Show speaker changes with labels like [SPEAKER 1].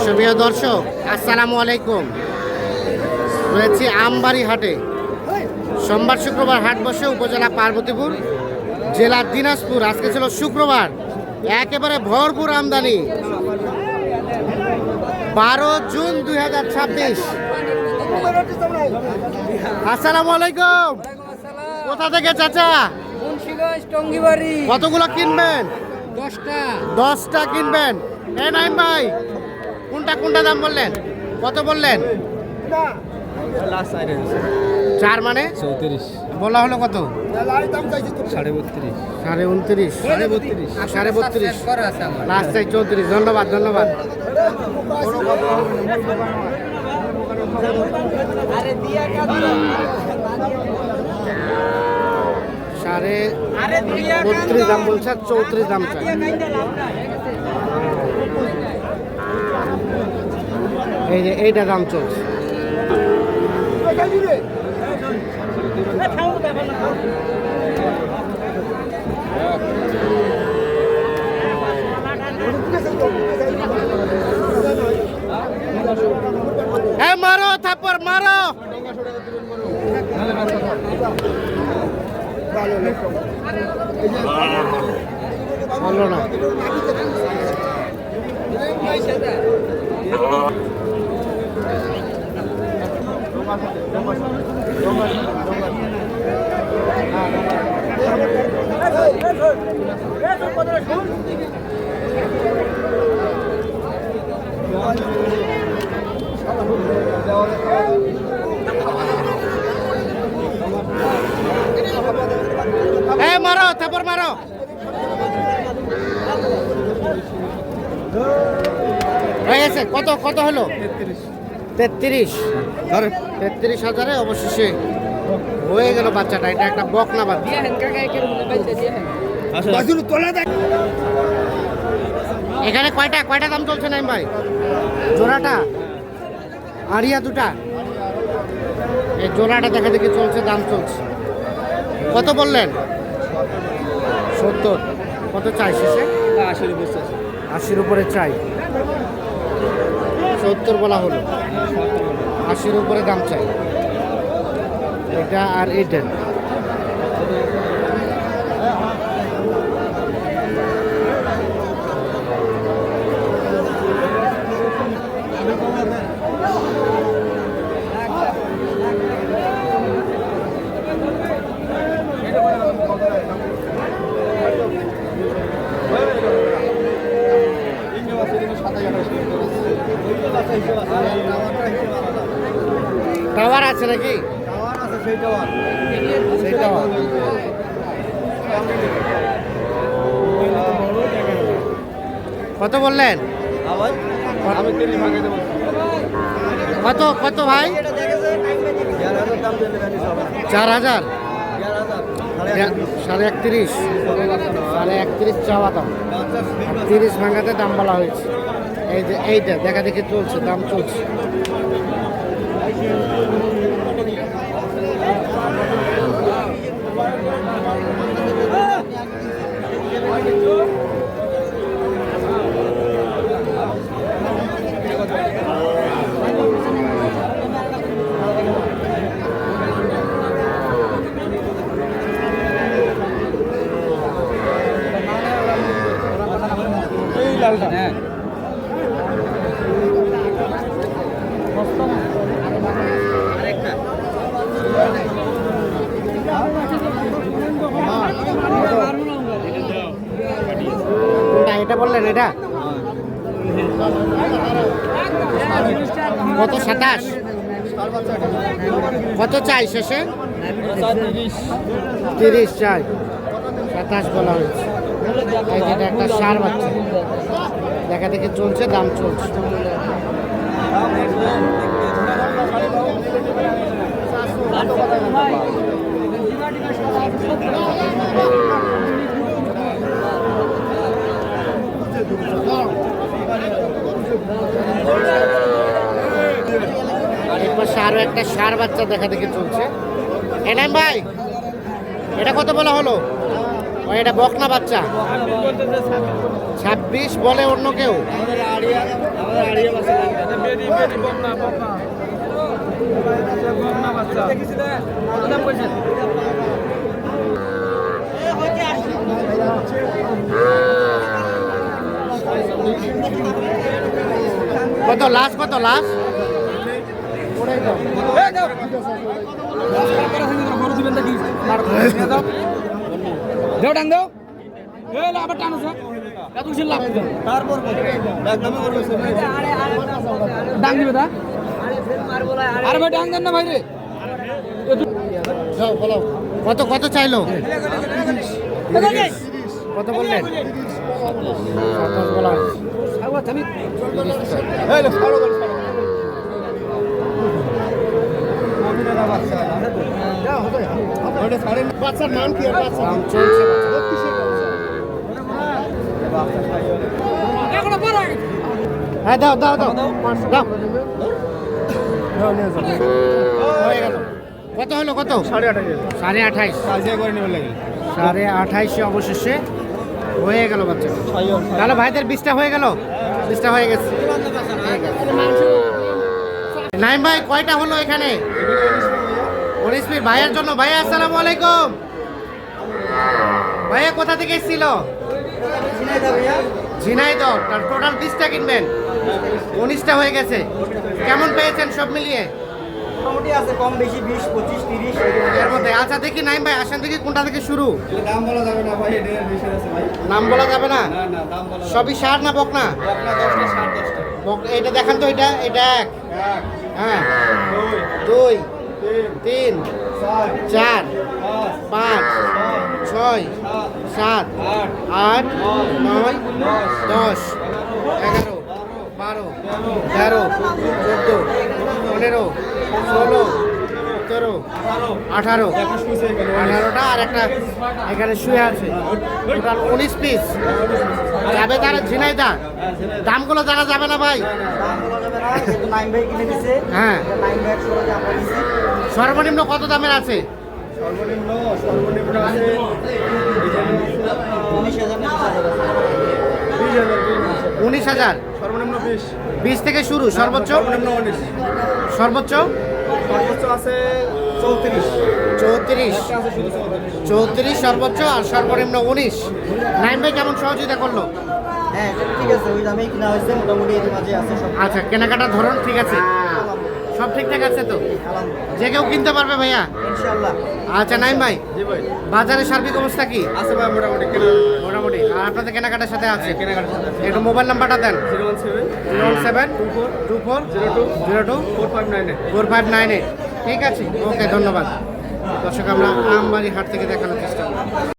[SPEAKER 1] সুপ্রিয় দর্শক, আসসালামু আলাইকুম। রয়েছি আমবাড়ি হাটে। সোমবার শুক্রবার হাট বসে উপজেলা পার্বতীপুর, জেলা দিনাজপুর। আজকে ছিল শুক্রবার, একেবারে ভরপুর আমদানি। 12 জুন 2026। আসসালামু আলাইকুম। কোথা থেকে চাচা? কতগুলো কিনবেন? 10টা কিনবেন। নাইম ভাই, কোনটা দাম বললেন? কত বললেন? 4 মানে 34 বলা হলো। কত? 32.5 লাস্ট চাই 34। ধন্যবাদ। সাড়ে 32 দাম বলছে, 34 দাম চাই। এই যে এইটা দাম চলছে। মারো থাপ্পড় মারো। ভালো না। মারো থাপ্পড় মারো। হয়ে গেছে। কত হলো? 33,000 অবশেষে হয়ে গেল বাচ্চাটা। এটা একটা বকনা বাচ্চা। এখানে কয়টা দাম চলছে নাইম ভাই? জোড়াটা আড়িয়া দুটা। এই জোড়াটা দেখা দেখি চলছে, দাম চলছে। কত বললেন? 70। কত চাই শেষে? 80-র উপরে চাই। 70 বলা হলো, 80-র উপরে দাম চাই। এটা আর এটা টাওয়ার আছে নাকি? সেই টাওয়ার। কত বললেন? কত ভাই? 4,000। 31.5 চাওয়া দাম। 30 ভাঙাতে দাম বলা হয়েছে। এই যে এইটা দেখা দেখি চলছে, দাম চলছে। এটা বললেন এটা কত? 27। কত চাই শেষে? 30 চাই। 27 বলা হয়েছে। এটা একটা ষাঁড় বাচ্চা, দেখা দেখি চলছে, দাম চলছে। আরো একটা ষাঁড় বাচ্চা দেখা দেখি চলছে। এনাম ভাই, এটা কত বলা হলো? এটা বকনা বাচ্চা। 26 বলে অন্য কেউ। কত লাস্ট, কত লাস্ট?
[SPEAKER 2] দেও ডাং দেও আবার টানো স্যার ডাং দিবে তা আরে ভাই ডাং দেন না ভাই রে
[SPEAKER 1] কত কত চাইলো? কত বললেন?
[SPEAKER 3] বাচ্চার নাম কি?
[SPEAKER 1] দাম চলছে হ্যাঁ, দাও দাও দাও দাও। হয়ে গেল। কত হলো কত? 28.5। 28.5 অবশেষে হয়ে গেল বাচ্চা। তাহলে ভাইদের 20টা হয়ে গেল, 20টা হয়ে গেছে। নাইম ভাই কয়টা হলো এখানে? 19 পিস ভাইয়ের জন্য। ভাইয়া আসসালামু আলাইকুম। ভাইয়া কোথা থেকে এসেছিল? ঝিনাইদহ। তার টোটাল 20টা কিনবেন, 19টা হয়ে গেছে। কেমন পেয়েছেন সব মিলিয়ে?
[SPEAKER 3] মোটামুটি আছে, কম বেশি 20, 25, 30
[SPEAKER 1] এর মধ্যে। আচ্ছা দেখি নাইম ভাই আসেন দেখি কোনটা থেকে শুরু?
[SPEAKER 3] দাম বলা যাবে না ভাই, এর বেশি আছে ভাই।
[SPEAKER 1] নাম বলা যাবে না?
[SPEAKER 3] না না, দাম বলা
[SPEAKER 1] সবই সার না বকনা?
[SPEAKER 3] আপনার 10টা 10টা।
[SPEAKER 1] এইটা দেখান তো, এটা এটা এক।
[SPEAKER 3] 1
[SPEAKER 1] হ্যাঁ,
[SPEAKER 3] 2
[SPEAKER 1] 2
[SPEAKER 3] 3
[SPEAKER 1] 3
[SPEAKER 3] 4
[SPEAKER 1] 4
[SPEAKER 3] 5
[SPEAKER 1] 5 6 7 8 9 10 11 12 13 14 15 16 17 18 18টা আর একটা এখানে শুয়ে আছে। টোটাল 19 পিস যাবে। তারা ঝিনাইদা দামগুলো জানা যাবে না ভাই?
[SPEAKER 3] দাম বলা যাবে না, যেহেতু নাইম ভাই কিনে দিছে।
[SPEAKER 1] হ্যাঁ,
[SPEAKER 3] নাইম ভাইয়ের সঙ্গে আমরা দিছি।
[SPEAKER 1] সর্বনিম্ন কত দামের আছে?
[SPEAKER 3] সর্বনিম্ন আছে 19,000 না 20,000।
[SPEAKER 1] 19,000।
[SPEAKER 3] সর্বনিম্ন 20।
[SPEAKER 1] 20 থেকে শুরু, সর্বোচ্চ?
[SPEAKER 3] সর্বনিম্ন 19।
[SPEAKER 1] সর্বোচ্চ
[SPEAKER 3] সর্বোচ্চ আছে 34।
[SPEAKER 1] 34।
[SPEAKER 3] আছে শুধু 34।
[SPEAKER 1] 34 সর্বোচ্চ আর সর্বনিম্ন 19। নাইম ভাই কেমন সহযোগিতা করলো?
[SPEAKER 3] হ্যাঁ, এটা ঠিক আছে, ওই দামেই কিনা হয়েছে, মোটামুটি এর মাঝে আছে সব।
[SPEAKER 1] আচ্ছা, কেনাকাটার ধরন ঠিক আছে, সব ঠিকঠাক আছে তো?
[SPEAKER 3] আলহামদুলিল্লাহ,
[SPEAKER 1] যে কেউ কিনতে পারবে ভাইয়া?
[SPEAKER 3] ইনশাআল্লাহ।
[SPEAKER 1] আচ্ছা নাইম ভাই,
[SPEAKER 3] জি ভাই।
[SPEAKER 1] বাজারের সার্বিক অবস্থা কি?
[SPEAKER 3] আছে ভাই মোটামুটি কেনা।
[SPEAKER 1] মোটামুটি। আর আপনাদের কেনাকাটার সাথে আছে?
[SPEAKER 3] কেনাকাটার সাথে আছে।
[SPEAKER 1] একটু মোবাইল নাম্বারটা দেন।
[SPEAKER 3] 017
[SPEAKER 1] 017
[SPEAKER 3] 24
[SPEAKER 1] 24 02
[SPEAKER 3] 4598।
[SPEAKER 1] 4598। ঠিক আছে, ওকে, ধন্যবাদ। দর্শক আমরা আমবাড়ি হাট থেকে দেখানোর চেষ্টা করি।